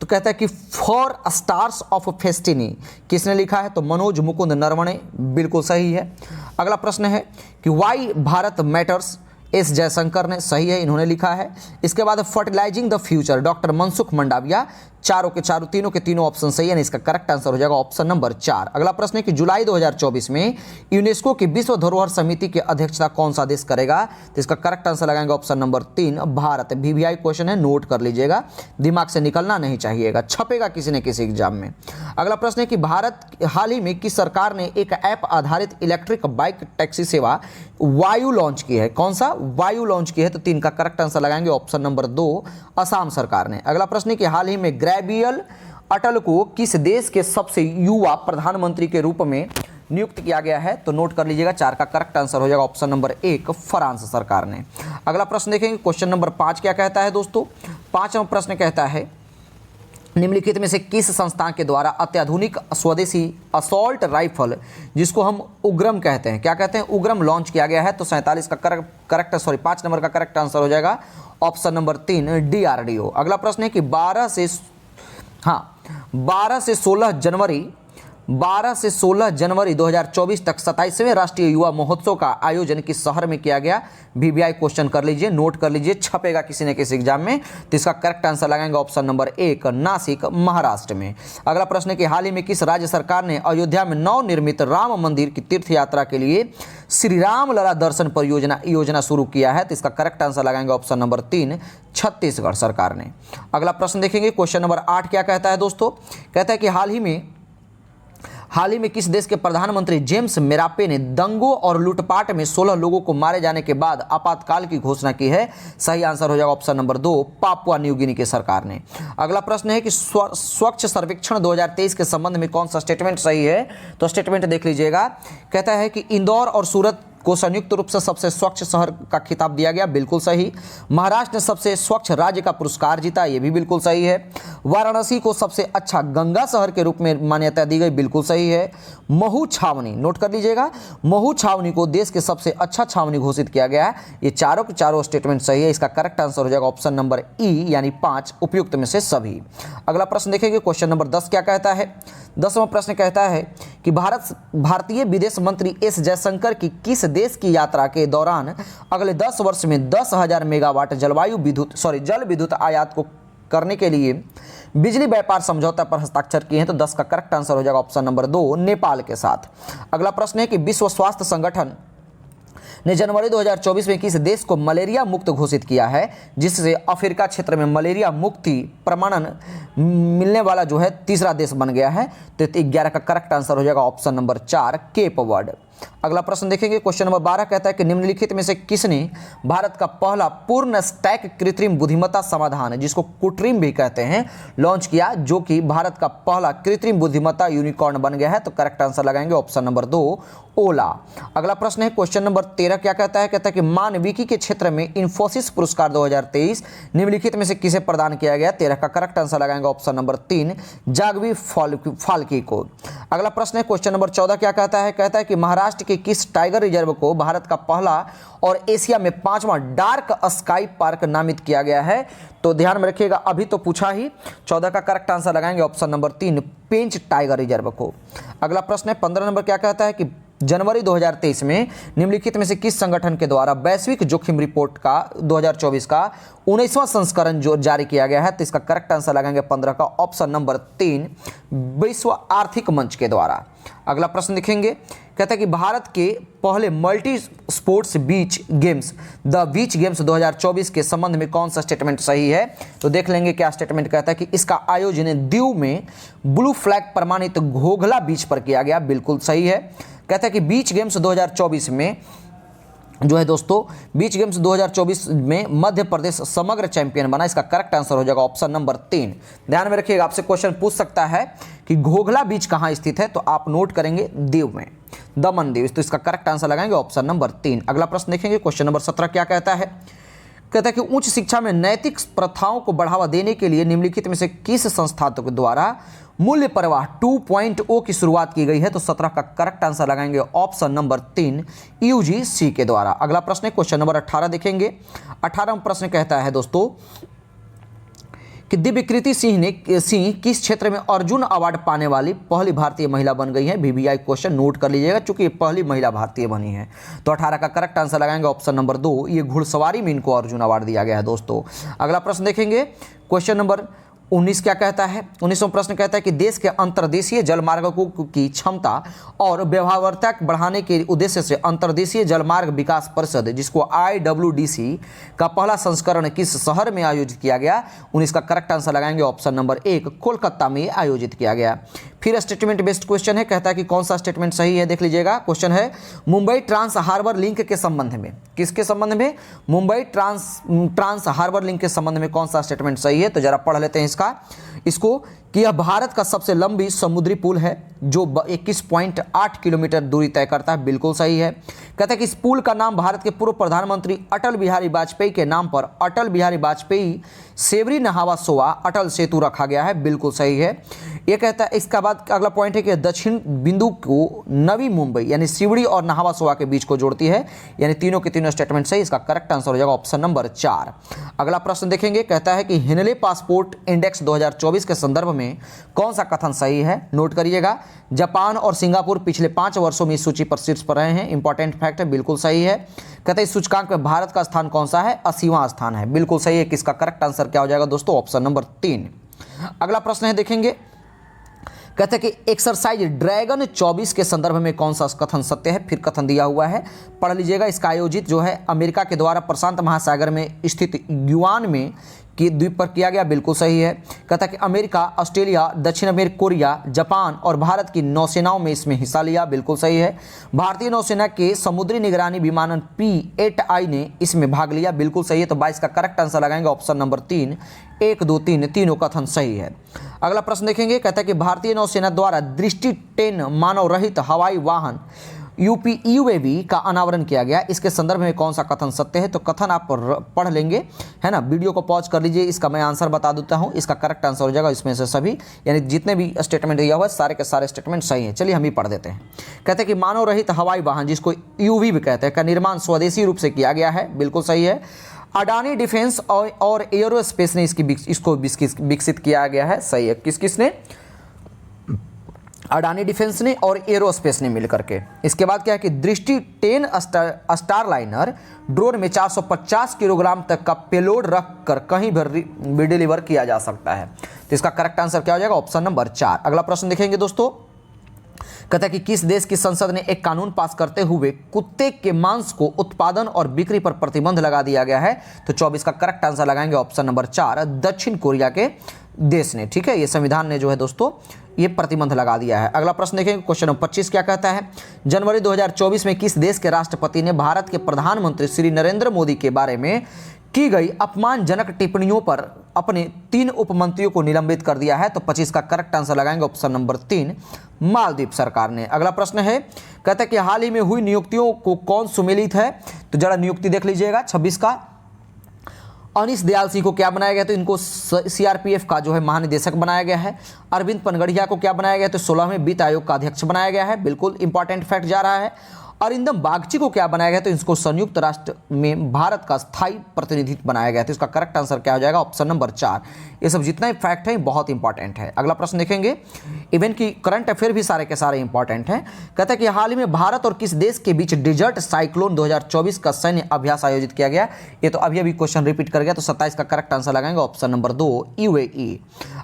तो कहता है कि फॉर स्टार्स ऑफ फेस्टिनी किसने लिखा है? तो मनोज मुकुंद नरवणे। बिल्कुल सही है। अगला प्रश्न है कि why Bharat matters, S Jaishankar ने, सही है, इन्होंने लिखा है। इसके बाद fertilising the future, doctor Mansukh Mandaviya. तीनों के तीनों ऑप्शन सही है, इसका करेक्ट आंसर हो जाएगा ऑप्शन नंबर 4। अगला प्रश्न है कि जुलाई 2024 में यूनेस्को की विश्व धरोहर समिति की अध्यक्षता कौन सा देश करेगा? तो इसका करेक्ट आंसर लगाएंगे option number 3, Bharat. BBI question है, नोट कर लीजिएगा, दिमाग से निकलना नहीं चाहिएगा, छपेगा किसी न किसी एग्जाम में। अगला प्रश्न है कि भारत हाल ही में किस सरकार ने एक ऐप आधारित इलेक्ट्रिक बाइक टैक्सी सेवा वायु लॉन्च की है? कौन सा? वायु लॉन्च की है। तो 3 का करेक्ट आंसर लगाएंगे ऑप्शन नंबर 2, असम सरकार ने। अगला प्रश्न है कि हाल ही में गैब्रियल अटल को किस देश के सबसे युवा प्रधानमंत्री के रूप में नियुक्त किया गया है? तो नोट कर लीजिएगा, 4 का करेक्ट आंसर हो जाएगा ऑप्शन नंबर 1 फ्रांस सरकार ने। अगला प्रश्न देखेंगे, क्वेश्चन नंबर 5 क्या कहता है दोस्तों? 5वां प्रश्न कहता है निम्नलिखित में से किस संस्थान के द्वारा अत्याधुनिक स्वदेशी असॉल्ट राइफल, जिसको हम उग्रम कहते हैं, क्या कहते हैं, उग्रम लॉन्च किया गया है? तो 47 का 5 नंबर का करेक्ट आंसर हो जाएगा ऑप्शन नंबर 3 DRDO। अगला प्रश्न है कि 12 से 16 जनवरी 2024 तक 27वें राष्ट्रीय युवा महोत्सव का आयोजन किस शहर में किया गया? VVI क्वेश्चन कर लीजिए, नोट कर लीजिए, छपेगा किसी न किसी एग्जाम में। तो इसका करेक्ट आंसर लगाएंगे ऑप्शन नंबर 1 नासिक महाराष्ट्र में। अगला प्रश्न है कि हाल ही में किस राज्य सरकार ने अयोध्या में नवनिर्मित राम मंदिर की तीर्थ यात्रा के लिए श्री राम लला दर्शन परियोजना शुरू किया है? तो इसका करेक्ट आंसर लगाएंगे ऑप्शन नंबर 3 छत्तीसगढ़ सरकार ने। अगला प्रश्न देखेंगे, क्वेश्चन नंबर 8 क्या कहता है दोस्तों? कहता है कि हाल ही में किस देश के प्रधानमंत्री जेम्स मेरापे ने दंगों और लूटपाट में 16 लोगों को मारे जाने के बाद आपातकाल की घोषणा की है? सही आंसर हो जाएगा option number 2 Papua New Guinea की सरकार ने। अगला प्रश्न है कि स्वच्छ सर्वेक्षण 2023 के संबंध में कौन सा स्टेटमेंट सही है? तो स्टेटमेंट देख लीजिएगा, कहता है कि इंदौर और सूरत को संयुक्त रूप से सबसे स्वच्छ शहर का खिताब दिया गया, बिल्कुल सही। महाराष्ट्र ने सबसे स्वच्छ राज्य का पुरस्कार जीता, ये भी बिल्कुल सही है। वाराणसी को सबसे अच्छा गंगा शहर के रूप में मान्यता दी गई, बिल्कुल सही है। महू छावनी, नोट कर लीजिएगा, महू छावनी को देश के सबसे अच्छा छावनी घोषित किया गया है। ये चारों के चारों स्टेटमेंट सही है। इसका करेक्ट आंसर हो जाएगा ऑप्शन नंबर E यानी 5 उपयुक्त में से सभी। अगला प्रश्न देखेंगे, क्वेश्चन नंबर 10 क्या कहता है? 10वां प्रश्न कहता है कि भारतीय विदेश मंत्री S जयशंकर की किस देश की यात्रा के दौरान अगले 10 वर्ष में 10,000 मेगावाट जल विद्युत आयात को करने के लिए बिजली व्यापार समझौता पर हस्ताक्षर किए हैं? तो 10 का करेक्ट आंसर हो जाएगा ऑप्शन नंबर 2 नेपाल के साथ। अगला प्रश्न है कि विश्व स्वास्थ्य संगठन ने जनवरी 2024 में किस देश को मलेरिया मुक्त घोषित किया है, जिससे अफ्रीका क्षेत्र में मलेरिया मुक्ति प्रमाणन मिलने वाला जो है तीसरा देश बन गया है? तो 11 का करेक्ट आंसर हो जाएगा ऑप्शन नंबर 4 केप वर्ड। अगला प्रश्न देखेंगे, क्वेश्चन नंबर 12 कहता है कि निम्नलिखित में से किसने भारत का पहला पूर्ण स्टैक कृत्रिम बुद्धिमत्ता समाधान, जिसको कुट्रिम भी कहते हैं, लॉन्च किया, जो कि भारत का पहला कृत्रिम बुद्धिमत्ता यूनिकॉर्न बन गया है? तो करेक्ट आंसर लगाएंगे ऑप्शन नंबर 2 ओला। अगला प्रश्न है, क्वेश्चन नंबर 13 क्या कहता है? कहता है कि मानविकी के क्षेत्र में इंफोसिस पुरस्कार 2023 निम्नलिखित में से किसे प्रदान किया गया? 13 का करेक्ट आंसर लगाएंगे ऑप्शन नंबर 3 जागवी फाल्के को। अगला प्रश्न है, क्वेश्चन नंबर 14 क्या कहता है? कहता है कि महाराष्ट्र के किस टाइगर रिजर्व को भारत का पहला और एशिया में 5वां डार्क स्काई पार्क नामित किया गया है? तो ध्यान में रखिएगा, अभी तो पूछा ही। 14 का करेक्ट आंसर लगाएंगे ऑप्शन नंबर 3 पेंच टाइगर रिजर्व को। अगला प्रश्न है 15 नंबर क्या कहता है कि जनवरी 2023 में निम्नलिखित में से किस संगठन के द्वारा वैश्विक जोखिम रिपोर्ट का 2024 का 19वां संस्करण जो जारी किया गया है? तो इसका करेक्ट आंसर लगाएंगे 15 का ऑप्शन नंबर 3 विश्व आर्थिक मंच के द्वारा। अगला प्रश्न देखेंगे, कहता है कि भारत के पहले multi sports beach games the beach games 2024 के संबंध में कौन सा स्टेटमेंट सही है? तो देख लेंगे क्या स्टेटमेंट कहता है कि इसका आयोजन दीव में ब्लू फ्लैग प्रमाणित घोघला बीच पर किया गया, बिल्कुल सही है। कहता है कि बीच गेम्स 2024 में जो है दोस्तों, बीच गेम्स 2024 में मध्य प्रदेश समग्र चैंपियन बना। इसका करेक्ट आंसर हो जाएगा ऑप्शन नंबर 3। ध्यान में रखिएगा, आपसे क्वेश्चन पूछ सकता है कि घोघला बीच कहाँ स्थित है? तो आप नोट करेंगे दीव में, दमन दीव। तो इसका करेक्ट आंसर लगाएंगे ऑप्शन नंबर 3। अगला प्रश्न देखेंगे, क्वेश्चन नंबर 17 क्या कहता है? कहता है कि उच्च शिक्षा में नैतिक प्रथाओं को बढ़ावा देने के लिए निम्नलिखित में से किस संस्था के द्वारा मूल्य प्रवाह 2.0 की शुरुआत की गई है? तो 17 का करेक्ट आंसर लगाएंगे ऑप्शन नंबर 3 UGC के द्वारा। अगला प्रश्न है क्वेश्चन नंबर 18 देखेंगे। 18वां प्रश्न कहता है दोस्तों कि दिव्यकृति सिंह किस क्षेत्र में अर्जुन अवार्ड पाने वाली पहली भारतीय महिला बन गई है? VVI क्वेश्चन नोट कर लीजिएगा, चूंकि ये पहली महिला भारतीय बनी है। तो 18 का करेक्ट आंसर लगाएंगे ऑप्शन नंबर 2, ये घुड़सवारी में इनको अर्जुन अवार्ड दिया गया है दोस्तों। अगला प्रश्न देखेंगे, क्वेश्चन नंबर 19 क्या कहता है? 19वां प्रश्न कहता है कि देश के अंतर्देशीय जलमार्गों की क्षमता और व्यवहार्यता बढ़ाने के उद्देश्य से अंतर्देशीय जलमार्ग विकास परिषद, जिसको IWDC का पहला संस्करण किस शहर में आयोजित किया गया? 19 का करेक्ट आंसर लगाएंगे ऑप्शन नंबर 1 कोलकाता में आयोजित किया गया। फिर स्टेटमेंट बेस्ड क्वेश्चन है, कहता है कि कौन सा स्टेटमेंट सही है? देख लीजिएगा, क्वेश्चन है मुंबई ट्रांस हार्बर लिंक के संबंध में, किसके संबंध में? मुंबई ट्रांस हार्बर लिंक के संबंध में कौन सा स्टेटमेंट सही है? तो जरा पढ़ लेते हैं इसको कि यह भारत का सबसे लंबी समुद्री पुल है जो 21.8 किलोमीटर दूरी तय करता है। बिल्कुल सही है। कहते हैं कि इस पुल का नाम भारत के पूर्व प्रधानमंत्री अटल बिहारी वाजपेयी के नाम पर अटल बिहारी वाजपेयी सेवरी नहावा सोवा अटल सेतु रखा गया है। बिल्कुल सही है। यह कहता है, इसका बाद अगला पॉइंट है कि दक्षिण बिंदु को नवी मुंबई यानी सिवड़ी और नहावा सोवा के बीच को जोड़ती है। यानी तीनों के तीनों स्टेटमेंट सही। इसका करेक्ट आंसर हो जाएगा ऑप्शन नंबर 4। अगला प्रश्न देखेंगे। कहता है कि हिनले पासपोर्ट इंडेक्स 2024 के संदर्भ में कौन सा कथन सही है। नोट करिएगा, जापान और सिंगापुर पिछले 5 वर्षों में इस सूची पर शीर्ष पर रहे हैं। इंपॉर्टेंट फैक्ट है। बिल्कुल सही है। कहते हैं इस सूचकांक में भारत का स्थान कौन सा है, 80वां स्थान है। बिल्कुल सही है। किसका करेक्ट आंसर क्या हो जाएगा दोस्तों, ऑप्शन नंबर 3। अगला प्रश्न है, देखेंगे। कहते हैं कि एक्सरसाइज ड्रैगन 24 के संदर्भ में कौन सा कथन सत्य है। फिर कथन दिया हुआ है, पढ़ लीजिएगा। इसका आयोजित जो है अमेरिका के द्वारा प्रशांत महासागर में स्थित युआन में की द्वीप पर किया गया। बिल्कुल सही है। कहता है कि अमेरिका, ऑस्ट्रेलिया, दक्षिण अमेरिका, कोरिया, जापान और भारत की नौसेनाओं में इसमें हिस्सा लिया। बिल्कुल सही है। भारतीय नौसेना के समुद्री निगरानी विमानन P-8I ने इसमें भाग लिया। बिल्कुल सही है। तो 22 का करेक्ट आंसर लगाएंगे ऑप्शन नंबर 3। 1, 2, 3 तीनों कथन सही है। अगला प्रश्न देखेंगे। कहता है कि भारतीय नौसेना द्वारा दृष्टि 10 मानव रहित हवाई वाहन UAV का अनावरण किया गया। इसके संदर्भ में कौन सा कथन सत्य है। तो कथन आप पढ़ लेंगे, है ना। वीडियो को पॉज कर लीजिए। इसका मैं आंसर बता देता हूं। इसका करेक्ट आंसर हो जाएगा इसमें से सभी, यानी जितने भी स्टेटमेंट दिया हुआ है सारे के सारे स्टेटमेंट सही हैं। चलिए हम ही पढ़ देते हैं। कहते हैं कि मानव रहित हवाई वाहन, जिसको UAV भी कहते हैं, का निर्माण स्वदेशी रूप से किया गया है। बिल्कुल सही है। अडानी डिफेंस और एयरोस्पेस ने इसको विकसित किया गया है। सही है। किसने, अडानी डिफेंस ने और एरोस्पेस ने मिलकर के। इसके बाद क्या है कि दृष्टि 10 स्टारलाइनर ड्रोन में 450 किलोग्राम तक का पेलोड रखकर कहीं भी डिलीवर किया जा सकता है। तो इसका करेक्ट आंसर क्या हो जाएगा, ऑप्शन नंबर 4। अगला प्रश्न देखेंगे दोस्तों। कहता है कि किस देश की संसद ने एक कानून पास करते हुए कुत्ते के मांस को उत्पादन और बिक्री पर प्रतिबंध लगा दिया गया है। तो 24 का करेक्ट आंसर लगाएंगे ऑप्शन नंबर 4, दक्षिण कोरिया के देश ने। ठीक है, ये संविधान ने जो है दोस्तों ये प्रतिबंध लगा दिया है। अगला प्रश्न देखेंगे। क्वेश्चन नंबर 25 क्या कहता है। जनवरी 2024 में किस देश के राष्ट्रपति ने भारत के प्रधानमंत्री श्री नरेंद्र मोदी के बारे में की गई अपमानजनक टिप्पणियों पर अपने 3 उपमंत्रियों को निलंबित कर दिया है। तो 25 का करेक्ट आंसर लगाएंगे ऑप्शन नंबर 3, मालदीव सरकार ने। अगला प्रश्न है, कहता है कि हाल ही में हुई नियुक्तियों को कौन सुमेलित है। तो जरा नियुक्ति देख लीजिएगा। 26 का अनीस दयाल सिंह को क्या बनाया गया, तो इनको CRPF का जो है महानिदेशक बनाया गया है। अरविंद पनगड़िया को क्या बनाया गया, तो 16वें वित्त आयोग का अध्यक्ष बनाया गया है। बिल्कुल इंपॉर्टेंट फैक्ट जा रहा है। अरिंदम बागची को क्या बनाया गया, तो इसको संयुक्त राष्ट्र में भारत का स्थायी प्रतिनिधित्व बनाया गया। तो इसका करेक्ट आंसर क्या हो जाएगा, ऑप्शन नंबर 4। ये सब जितना भी फैक्ट है बहुत इंपॉर्टेंट है। अगला प्रश्न देखेंगे। इवेंट की करंट अफेयर भी सारे के सारे इंपॉर्टेंट हैं। कहता है कि हाल ही में भारत और किस देश के बीच डिजर्ट साइक्लोन 2024 का सैन्य अभ्यास आयोजित किया गया। ये तो अभी क्वेश्चन रिपीट कर गया। तो 27 का करेक्ट आंसर लगाएंगे ऑप्शन नंबर 2, UAE।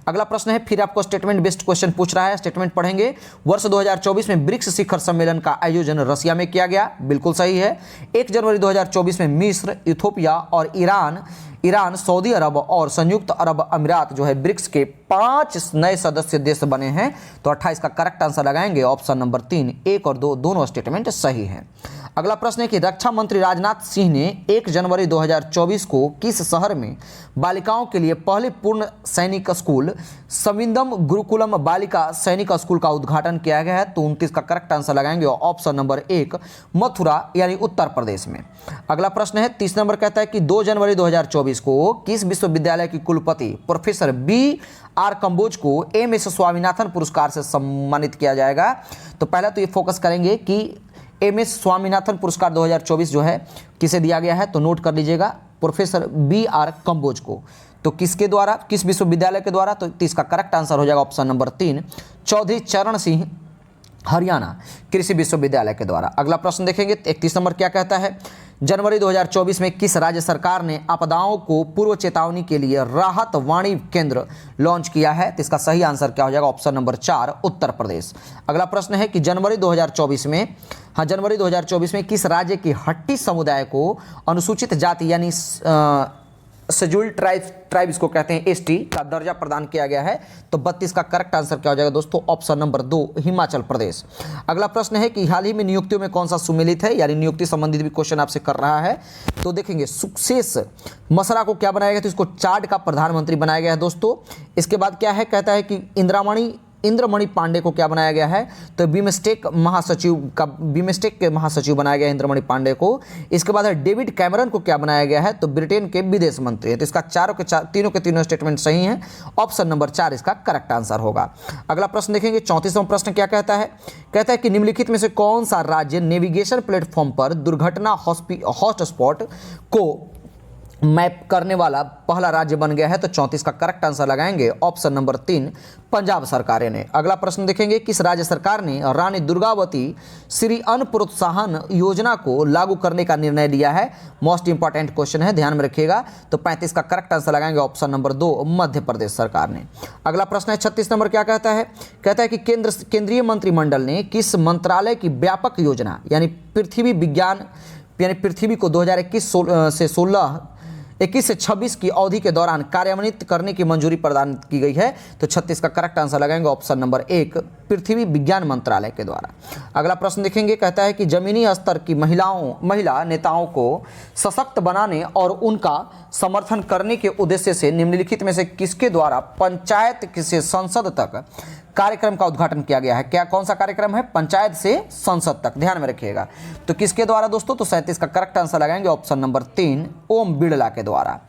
अगला प्रश्न है, फिर आपको स्टेटमेंट बेस्ड क्वेश्चन पूछ रहा है। स्टेटमेंट पढ़ेंगे। वर्ष 2024 में ब्रिक्स शिखर सम्मेलन का आयोजन रसिया में किया गया। बिल्कुल सही है। 1 जनवरी 2024 में मिस्र, इथोपिया और ईरान, सऊदी अरब और संयुक्त अरब अमीरात जो है ब्रिक्स के 5 नए सदस्य देश बने हैं। तो 28 का करेक्ट आंसर लगाएंगे ऑप्शन नंबर 3, 1 और 2 दोनों स्टेटमेंट सही हैं। अगला प्रश्न है कि रक्षा मंत्री राजनाथ सिंह ने 1 जनवरी 2024 को किस शहर में बालिकाओं के लिए पहले पूर्ण सैनिक स्कूल सविंदम गुरुकुलम बालिका सैनिक स्कूल का उद्घाटन किया गया है। तो 29 का करेक्ट आंसर लगाएंगे ऑप्शन नंबर 1, मथुरा यानी उत्तर प्रदेश में। अगला प्रश्न है 30 नंबर, कहता है कि 2 जनवरी 2024 को किस विश्वविद्यालय की कुलपति प्रोफेसर BR कंबोज को MS स्वामीनाथन पुरस्कार से सम्मानित किया जाएगा। तो पहला तो ये फोकस करेंगे कि MS स्वामीनाथन पुरस्कार 2024 जो है किसे दिया गया है। तो नोट कर लीजिएगा, प्रोफेसर BR कंबोज को। तो किसके द्वारा, किस विश्वविद्यालय के द्वारा। तो इसका करेक्ट आंसर हो जाएगा ऑप्शन नंबर 3, चौधरी चरण सिंह हरियाणा कृषि विश्वविद्यालय के द्वारा। अगला प्रश्न देखेंगे। 31 नंबर क्या कहता है। जनवरी 2024 में किस राज्य सरकार ने आपदाओं को पूर्व चेतावनी के लिए राहत वाणी केंद्र लॉन्च किया है। तो इसका सही आंसर क्या हो जाएगा, ऑप्शन नंबर 4, उत्तर प्रदेश। अगला प्रश्न है कि जनवरी 2024 में किस राज्य के हट्टी समुदाय को अनुसूचित जाति यानी शेड्यूल्ड ट्राइब इसको कहते हैं एसटी का दर्जा प्रदान किया गया है। तो 32 का करेक्ट आंसर क्या हो जाएगा दोस्तों, ऑप्शन नंबर 2 हिमाचल प्रदेश। अगला प्रश्न है कि हाल ही में नियुक्तियों में कौन सा सुमेलित है, यानी नियुक्ति संबंधित भी क्वेश्चन आपसे कर रहा है। तो देखेंगे सुक्सेस मसरा को क्या बनाया गया, तो इसको चार्ट का प्रधानमंत्री बनाया गया है दोस्तों। इसके बाद क्या है, कहता है कि इंद्रमणि पांडे को क्या बनाया गया है, तो बीमस्टेक के महासचिव बनाया गया है इंद्रमणि पांडे को। इसके बाद है डेविड कैमरन को क्या बनाया गया है, तो ब्रिटेन के विदेश मंत्री है। तो इसका तीनों के तीनों स्टेटमेंट सही हैं, ऑप्शन नंबर 4 इसका करेक्ट आंसर होगा। अगला प्रश्न देखेंगे 34वां प्रश्न क्या कहता है, कहता है कि निम्नलिखित में से कौन सा राज्य नेविगेशन प्लेटफॉर्म पर दुर्घटना हॉटस्पॉट को मैप करने वाला पहला राज्य बन गया है। तो 34 का करेक्ट आंसर लगाएंगे, ऑप्शन नंबर 3 पंजाब सरकार ने। अगला प्रश्न देखेंगे, किस राज्य सरकार ने रानी दुर्गावती श्री अन्न प्रोत्साहन योजना को लागू करने का निर्णय लिया है। मोस्ट इंपॉर्टेंट क्वेश्चन है, ध्यान में रखिएगा। तो 35 का करेक्ट आंसर लगाएंगे, ऑप्शन नंबर 2 मध्य प्रदेश सरकार ने। अगला प्रश्न है 36 नंबर क्या कहता है, कहता है कि केंद्रीय मंत्रिमंडल ने किस मंत्रालय की व्यापक योजना यानी पृथ्वी को 2021 से 26 की अवधि के दौरान कार्यान्वित करने की मंजूरी प्रदान की गई है। तो 36 का करेक्ट आंसर लगाएंगे, ऑप्शन नंबर 1 पृथ्वी विज्ञान मंत्रालय के द्वारा। अगला प्रश्न देखेंगे, कहता है कि जमीनी स्तर की महिला नेताओं को सशक्त बनाने और उनका समर्थन करने के उद्देश्य से निम्नलिखित में से किसके द्वारा पंचायत से संसद तक कार्यक्रम का उद्घाटन किया गया है। क्या कौन सा कार्यक्रम है, पंचायत से संसद तक, ध्यान में रखिएगा। तो किसके द्वारा दोस्तों, तो 37 का करेक्ट आंसर लगाएंगे, ऑप्शन नंबर 3 ओम बिड़ला के द्वारा।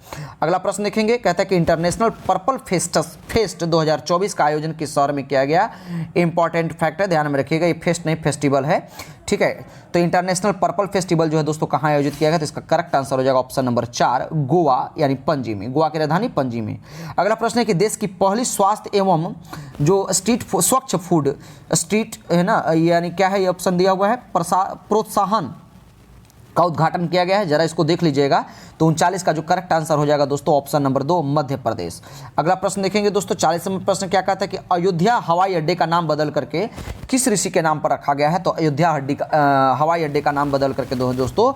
अगला प्रश्न देखेंगे, कहता है कि इंटरनेशनल पर्पल फेस्ट 2024 का आयोजन किस शहर में किया गया। इंपॉर्टेंट फैक्ट है, ध्यान में रखिएगा, ये फेस्ट नहीं फेस्टिवल है, ठीक है। तो इंटरनेशनल पर्पल फेस्टिवल जो है दोस्तों कहाँ आयोजित किया गया, तो इसका करेक्ट आंसर हो जाएगा ऑप्शन नंबर 4 गोवा यानी पणजी में, गोवा की राजधानी पणजी में। अगला प्रश्न है कि देश की पहली स्वास्थ्य एवं जो स्वच्छ फूड स्ट्रीट है ना, यानी क्या है, ये ऑप्शन दिया हुआ है प्रोत्साहन का उद्घाटन किया गया है। जरा इसको देख लीजिएगा। तो 39 का जो करेक्ट आंसर हो जाएगा दोस्तों, ऑप्शन नंबर 2 मध्य प्रदेश। अगला प्रश्न देखेंगे दोस्तों 40वां प्रश्न क्या कहता है कि अयोध्या हवाई अड्डे का नाम बदल करके किस ऋषि के नाम पर रखा गया है। तो अयोध्या हवाई अड्डे का नाम बदल करके दोस्तों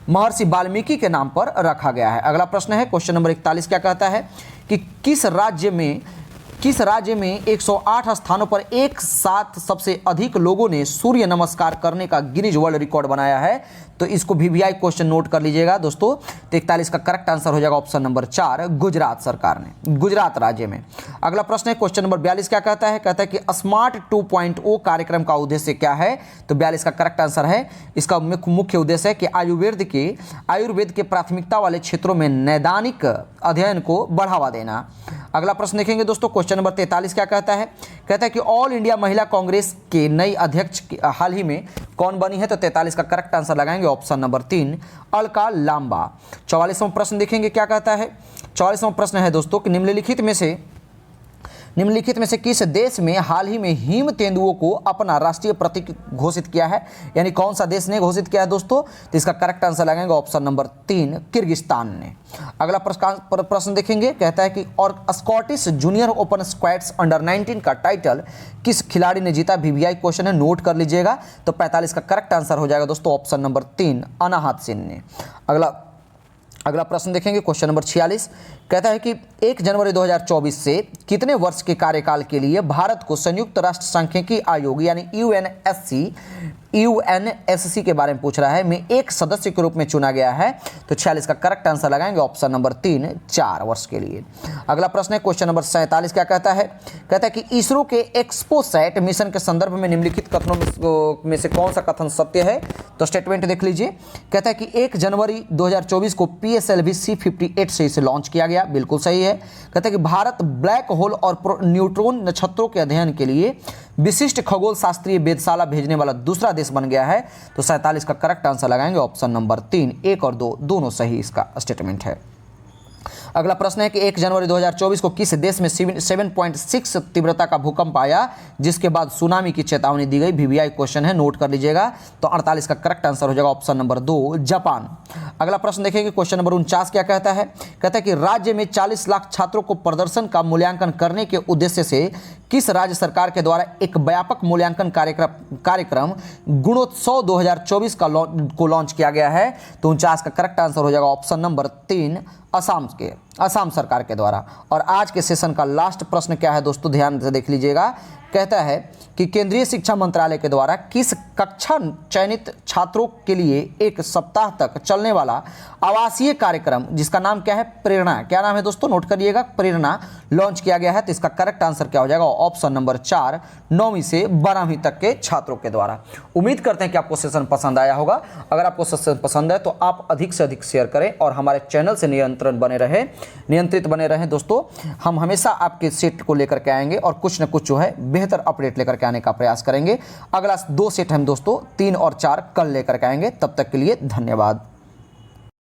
महर्षि वाल्मीकि के नाम पर रखा गया है। अगला प्रश्न है क्वेश्चन नंबर 41 क्या कहता है कि किस राज्य में 108 स्थानों पर एक साथ सबसे अधिक लोगों ने सूर्य नमस्कार करने का गिनीज वर्ल्ड रिकॉर्ड बनाया है। तो इसको वीवीआई क्वेश्चन नोट कर लीजिएगा दोस्तों। तो 41 का करेक्ट आंसर हो जाएगा ऑप्शन नंबर 4 गुजरात सरकार ने, गुजरात राज्य में। अगला प्रश्न है क्वेश्चन नंबर 42 क्या कहता है, कहता है कि स्मार्ट 2.0 कार्यक्रम का उद्देश्य क्या है। तो 42 का करेक्ट आंसर है, इसका मुख्य उद्देश्य है कि आयुर्वेद के प्राथमिकता वाले क्षेत्रों में नैदानिक अध्ययन को बढ़ावा देना। अगला प्रश्न देखेंगे दोस्तों क्वेश्चन नंबर 43 क्या कहता है, कहता है कि ऑल इंडिया महिला कांग्रेस के नई अध्यक्ष हाल ही में कौन बनी है। तो 43 का करेक्ट आंसर लगाएंगे, ऑप्शन नंबर 3 अलका लांबा। 44वां प्रश्न देखेंगे क्या कहता है। 44वां प्रश्न है दोस्तों कि निम्नलिखित में से किस देश में हाल ही में हिम तेंदुओं को अपना राष्ट्रीय प्रतीक घोषित किया है, यानी कौन सा देश ने घोषित किया है दोस्तों। तो इसका करेक्ट आंसर लगाएंगे ऑप्शन नंबर 3 किर्गिस्तान ने। अगला प्रश्न देखेंगे, कहता है कि और Scottish junior open squats under 19 का टाइटल किस खिलाड़ी ने जीता। वीवीआई क्वेश्चन है, नोट कर लीजिएगा। तो 45 का करेक्ट आंसर हो जाएगा दोस्तों ऑप्शन नंबर 3 अनाहत सिंह ने। अगला प्रश्न देखेंगे क्वेश्चन नंबर 46 कहता है कि 1 जनवरी 2024 से कितने वर्ष के कार्यकाल के लिए भारत को संयुक्त राष्ट्र सांख्यिकी आयोग यानी यूएनएससी के बारे में पूछ रहा है, में एक सदस्य के रूप में चुना गया है। तो 46 का करेक्ट आंसर लगाएंगे ऑप्शन नंबर 3 4 वर्ष के लिए। अगला प्रश्न है क्वेश्चन नंबर 47 क्या कहता है, कहता है कि इसरो के एक्सपोसैट मिशन के संदर्भ में निम्नलिखित कथनों में से कौन सा कथन सत्य है। तो स्टेटमेंट देख लीजिए, कहता है कि 1 जनवरी 2024 को PSLV C58 से इसे लॉन्च किया गया, बिल्कुल सही है। कहता है कि भारत ब्लैक होल और न्यूट्रॉन नक्षत्रों के अध्ययन के लिए विशिष्ट खगोल शास्त्रीय वेधशाला भेजने वाला दूसरा देश बन गया है। तो 47 का करेक्ट आंसर लगाएंगे ऑप्शन नंबर 3 1 और 2 दोनों सही इसका स्टेटमेंट है। अगला प्रश्न है कि 1 जनवरी 2024 को किस देश में 7.6 तीव्रता का भूकंप आया, जिसके बाद सुनामी की चेतावनी दी गई। वीवीआई क्वेश्चन है, नोट कर लीजिएगा। तो 48 का करेक्ट आंसर हो जाएगा ऑप्शन नंबर 2 जापान। अगला प्रश्न देखेंगे क्वेश्चन नंबर 49 क्या कहता है, कहता है कि राज्य में 40 लाख छात्रों को प्रदर्शन का मूल्यांकन करने के उद्देश्य से किस राज्य सरकार के द्वारा एक व्यापक मूल्यांकन कार्यक्रम गुणोत्सव 2024 को लॉन्च किया गया है। तो 49 का करेक्ट आंसर हो जाएगा ऑप्शन नंबर 3 असम के। असम सरकार के द्वारा। और आज के सेशन का लास्ट प्रश्न क्या है दोस्तों, ध्यान से देख लीजिएगा। कहता है कि केंद्रीय शिक्षा मंत्रालय के द्वारा किस कक्षा चयनित छात्रों के लिए 1 सप्ताह तक चलने वाला आवासीय कार्यक्रम, जिसका नाम क्या है, प्रेरणा, क्या नाम है दोस्तों, नोट करिएगा, प्रेरणा, लॉन्च किया गया है। तो इसका करेक्ट आंसर क्या हो जाएगा, ऑप्शन नंबर 4, 9वीं से 12वीं तक के छात्रों के द्वारा। उम्मीद करते हैं कि आपको सेशन पसंद आया होगा। अगर आपको सेशन पसंद है तो आप अधिक से अधिक शेयर करें और हमारे चैनल से नियंत्रित बने रहें दोस्तों। हम हमेशा आपके सेट को लेकर के आएंगे और कुछ न कुछ जो है बेहतर अपडेट लेकर के आने का प्रयास करेंगे। अगला 2 सेट हम दोस्तों 3 और 4 कल लेकर के आएंगे। तब तक के लिए धन्यवाद।